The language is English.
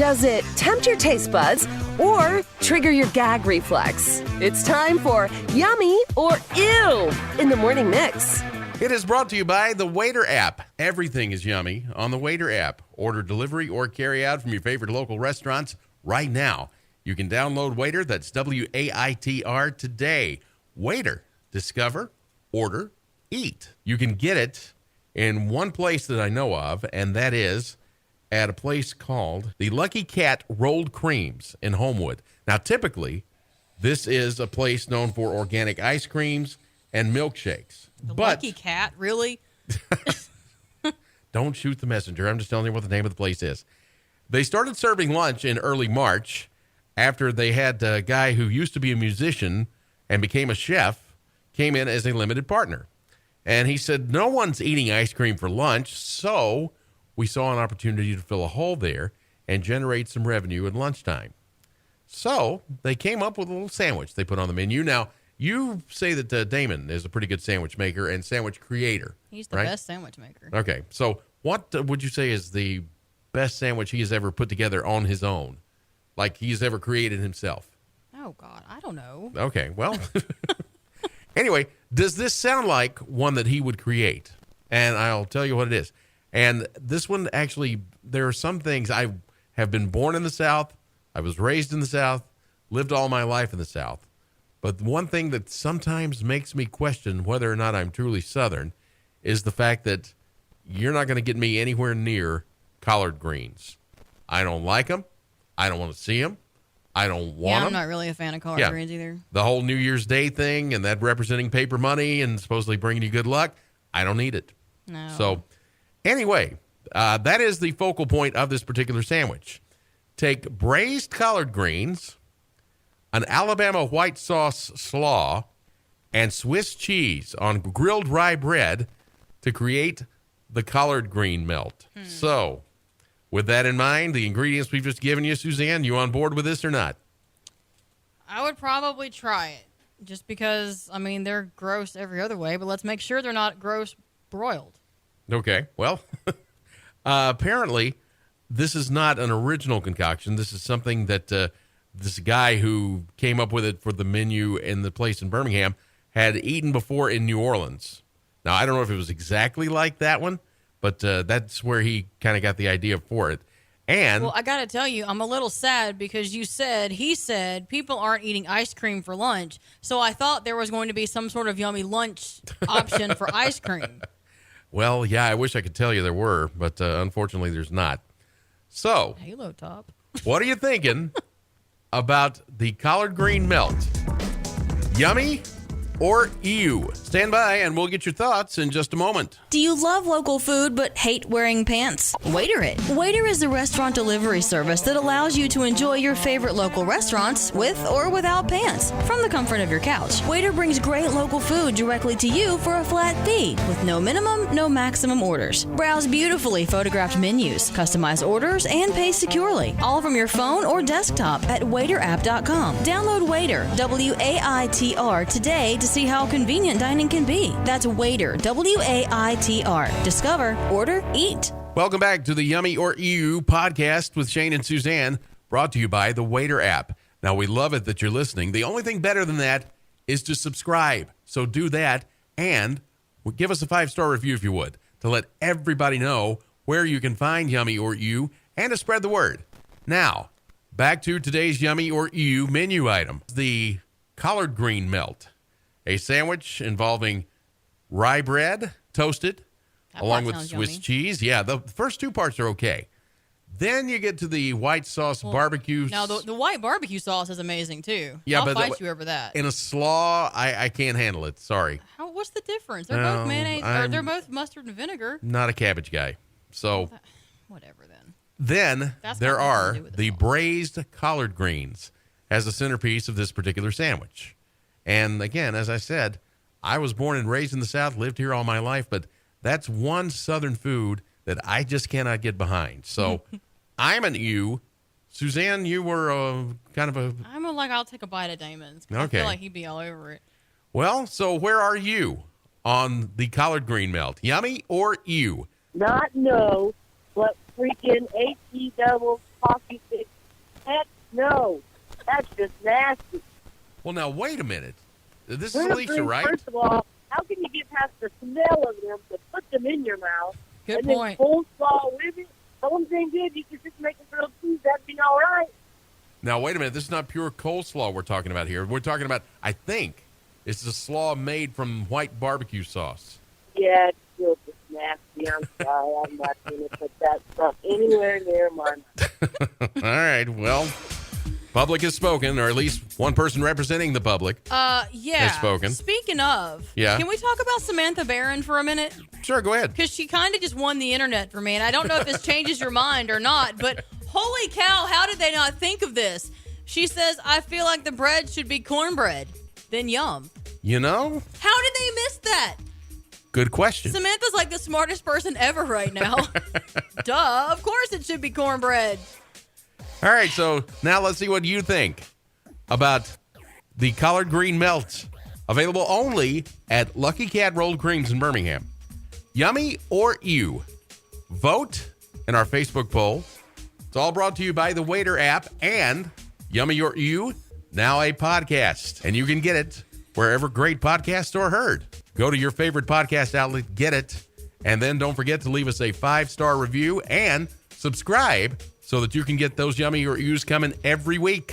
Does it tempt your taste buds or trigger your gag reflex? It's time for Yummy or Ew in the Morning Mix. It is brought to you by the Waiter app. Everything is yummy on the Waiter app. Order delivery or carry out from your favorite local restaurants right now. You can download Waiter, that's W-A-I-T-R, today. Waiter, discover, order, eat. You can get it in one place that I know of, and that is at a place called the Lucky Cat Rolled Creams in Homewood. Now, typically, this is a place known for organic ice creams and milkshakes. The Lucky Cat, really? Don't shoot the messenger. I'm just telling you what the name of the place is. They started serving lunch in early March after they had a guy who used to be a musician and became a chef, came in as a limited partner. And he said, no one's eating ice cream for lunch, so we saw an opportunity to fill a hole there and generate some revenue at lunchtime. So they came up with a little sandwich they put on the menu. Now, you say that Damon is a pretty good sandwich maker and sandwich creator. He's the best sandwich maker. Okay, so what would you say is the best sandwich he has ever put together on his own? Like he's ever created himself? Oh, God, I don't know. Okay, well, anyway, does this sound like one that he would create? And I'll tell you what it is. And this one, actually, there are some things. I have been born in the South. I was raised in the South, lived all my life in the South. But one thing that sometimes makes me question whether or not I'm truly Southern is the fact that you're not going to get me anywhere near collard greens. I don't like them. I don't want to see them. I don't want them. I'm not really a fan of collard greens either. The whole New Year's Day thing and that representing paper money and supposedly bringing you good luck, I don't need it. No. So anyway, that is the focal point of this particular sandwich. Take braised collard greens, an Alabama white sauce slaw, and Swiss cheese on grilled rye bread to create the collard green melt. So, with that in mind, the ingredients we've just given you, Suzanne, you on board with this or not? I would probably try it just because, I mean, they're gross every other way, but let's make sure they're not gross broiled. Okay, well, apparently this is not an original concoction. This is something that this guy who came up with it for the menu in the place in Birmingham had eaten before in New Orleans. Now, I don't know if it was exactly like that one, but that's where he kind of got the idea for it. And well, I got to tell you, I'm a little sad because he said people aren't eating ice cream for lunch. So I thought there was going to be some sort of yummy lunch option for ice cream. Well, yeah, I wish I could tell you there were, but unfortunately there's not. So, Halo top. What are you thinking about the collard green melt? Yummy or ew? Stand by and we'll get your thoughts in just a moment. Do you love local food but hate wearing pants? Waiter it. Waiter is a restaurant delivery service that allows you to enjoy your favorite local restaurants with or without pants from the comfort of your couch. Waiter brings great local food directly to you for a flat fee with no minimum, no maximum orders. Browse beautifully photographed menus, customize orders, and pay securely. All from your phone or desktop at waiterapp.com. Download Waiter, W-A-I-T-R, today to see how convenient dining can be. That's Waiter, W-A-I-T-R. Discover, order, eat. Welcome back to the Yummy or Ew podcast with Shane and Suzanne, brought to you by the Waiter app. Now, we love it that you're listening. The only thing better than that is to subscribe. So do that and give us a 5-star review if you would, to let everybody know where you can find Yummy or Ew and to spread the word. Now, back to today's Yummy or Ew menu item. The collard green melt, a sandwich involving rye bread, toasted, along with Swiss cheese. Yeah, the first two parts are okay. Then you get to the white sauce barbecue. Now, the white barbecue sauce is amazing, too. Yeah, I'll fight you over that. In a slaw, I can't handle it. Sorry. What's the difference? They're both mayonnaise, or they're both mustard and vinegar. Not a cabbage guy. So, whatever then. Then there are the braised collard greens as the centerpiece of this particular sandwich. And again, as I said, I was born and raised in the South, lived here all my life, but that's one Southern food that I just cannot get behind. So I'm an ew. Suzanne, you were kind of a... I'll take a bite of Damon's. Okay. I feel like he'd be all over it. Well, so where are you on the collard green melt? Yummy or ew? Not no, but freaking H-E-double hockey stick. Heck no. That's just nasty. Well, now, wait a minute. This is Gluten Alicia, free, right? First of all, how can you get past the smell of them to put them in your mouth? Good and point. then coleslaw with it? Someone's saying good. You can just make a grilled cheese. That'd be all right. Now, wait a minute. This is not pure coleslaw we're talking about here. We're talking about, I think, it's a slaw made from white barbecue sauce. Yeah, it's still just nasty. I'm sorry. I'm not going to put that stuff anywhere near my mouth. All right. Well, public has spoken, or at least one person representing the public. Yeah. Has spoken. Speaking of, Yeah. can we talk about Samantha Barron for a minute? Sure, go ahead. Because she kind of just won the internet for me, and I don't know if this changes your mind or not, but holy cow, how did they not think of this? She says, I feel like the bread should be cornbread. Then yum. You know, How did they miss that? good question. Samantha's like the smartest person ever right now. Duh, of course it should be cornbread. All right, so now let's see what you think about the collard green melts, available only at Lucky Cat Rolled Creams in Birmingham. Yummy or ew? Vote in our Facebook poll. It's all brought to you by the Waiter app and Yummy or Ew, now a podcast. And you can get it wherever great podcasts are heard. Go to your favorite podcast outlet, get it, and then don't forget to leave us a 5-star review and subscribe so that you can get those Yummy or Ews coming every week.